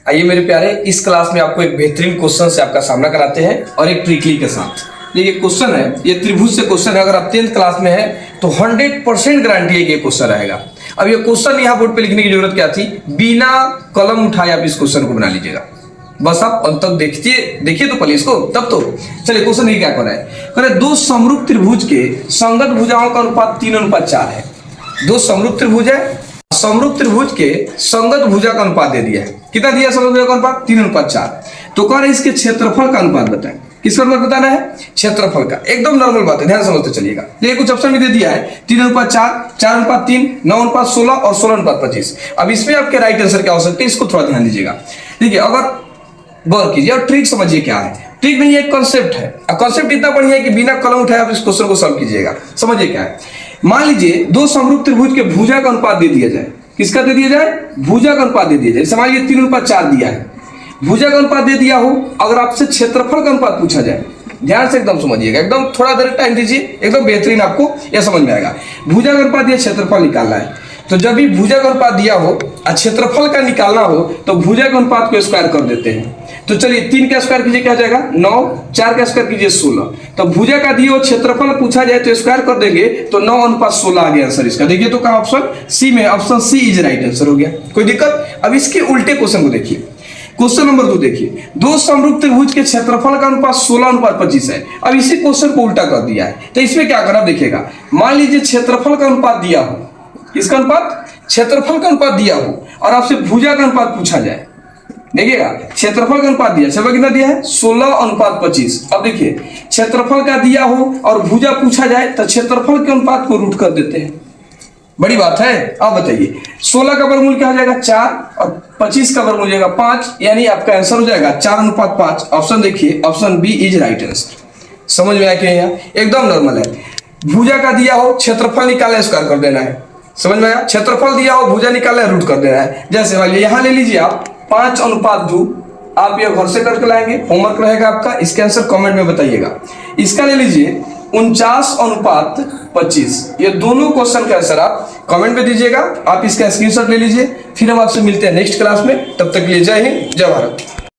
आइए मेरे प्यारे, इस क्लास में आपको एक बेहतरीन क्वेश्चन से आपका सामना कराते हैं और एक ट्रिकली के साथ। देखिए क्वेश्चन है, ये त्रिभुज से क्वेश्चन है। अगर आप 10th क्लास में है तो 100% गारंटी है कि ये क्वेश्चन रहेगा। अब ये क्वेश्चन यहाँ बोर्ड पे लिखने की जरूरत क्या थी, बिना कलम उठाए आप इस क्वेश्चन को बना लीजिएगा। बस आप अंत तक देखिए तो पहले इसको, तब तो चलिए क्वेश्चन ये क्या कर रहा है। कह रहे दो समरूप त्रिभुज के संगत भुजाओं का अनुपात 3:4 है। दो समरूप त्रिभुज है, समरूप त्रिभुज के संगत भुजा का अनुपात दे दिया है। कितना दिया समरूप भुजा का अनुपात? 3:4। तो कह रहे इसके क्षेत्रफल का अनुपात बताएं। किसका अनुपात बताना है? क्षेत्रफल का। एकदम नॉर्मल बात है, ध्यान समझते चलिएगा। ये कुछ ऑप्शन भी दे दिया है, 3:4, 4:3, 9:16 और 16:25। अब इसमें आपके राइट आंसर क्या हो सकते हैं, इसको थोड़ा ध्यान दीजिएगा। देखिए अगर गौर कीजिए और ट्रिक समझिए क्या है। ट्रिक नहीं, एक कॉन्सेप्ट है। कॉन्सेप्ट इतना बढ़िया है कि बिना कलम उठाए आप इस क्वेश्चन को सॉल्व कीजिएगा। समझिए क्या है। मान लीजिए दो समरूप त्रिभुज के भुजा का अनुपात दे दिया जाए। किसका दे दिया जाए? भुजा का अनुपात दे दिया जाए। मान लीजिए 3:4 दिया है, भुजा का अनुपात दे दिया हो। अगर आपसे क्षेत्रफल का अनुपात पूछा जाए, ध्यान से एकदम समझिएगा, एकदम थोड़ा देर टाइम दीजिए, एकदम बेहतरीन आपको यह समझ में आएगा। भुजा का अनुपात या क्षेत्रफल निकालना है, तो जब भी भुजा का अनुपात दिया हो और क्षेत्रफल का निकालना हो तो भुजा के अनुपात को स्क्वायर कर देते हैं। तो चलिए 3 का स्क्वायर कीजिए, क्या जाएगा? 9, 4 का स्क्वायर कीजिए 16। तो भुजा का दिए हो, क्षेत्रफल पूछा जाए तो स्क्वायर कर देंगे, तो 9:16 आ गया आंसर इसका। देखिए तो कहा ऑप्शन सी में, option C is right answer हो गया। कोई दिक्कत? अब इसके उल्टे क्वेश्चन को देखिए। क्वेश्चन नंबर 2 देखिए, दो समरूप त्रिभुज के क्षेत्रफल का अनुपात 16:25 है। अब इसी क्वेश्चन को उल्टा कर दिया है, तो इसमें क्या करना देखिएगा। मान लीजिए क्षेत्रफल का अनुपात दिया हो, किसका अनुपात? क्षेत्रफल का अनुपात दिया हो और आपसे भुजा का अनुपात पूछा जाए। देखिएगा क्षेत्रफल का अनुपात दिया, क्षेत्रफल कितना दिया है? 16:25। अब देखिए क्षेत्रफल का दिया हो और भुजा पूछा जाए तो क्षेत्रफल के अनुपात को रूट कर देते हैं। बड़ी बात है। अब बताइए 16 का वर्गमूल क्या हो जाएगा? 4 और 25 का वर्गमूल हो जाएगा 5, यानी आपका आंसर हो जाएगा 4:5। ऑप्शन देखिए, option B is right answer. समझ में आया कि यहाँ एकदम नॉर्मल है। भुजा का दिया हो, क्षेत्रफल निकालना, स्क्वायर कर देना है। समझ में आया? क्षेत्रफल दिया हो, भुजा निकालना, रूट कर देना है। जैसे मान लीजिए यहाँ ले लीजिए आप 5:2। आप ये घर से करके लाएंगे, होमवर्क रहेगा आपका। इसके आंसर कमेंट में बताइएगा। इसका ले लीजिए 49:25। ये दोनों क्वेश्चन का आंसर आप कमेंट में दीजिएगा। आप इसका स्क्रीनशॉट ले लीजिए। फिर हम आपसे मिलते हैं नेक्स्ट क्लास में। तब तक के लिए जय हिंद, जय भारत।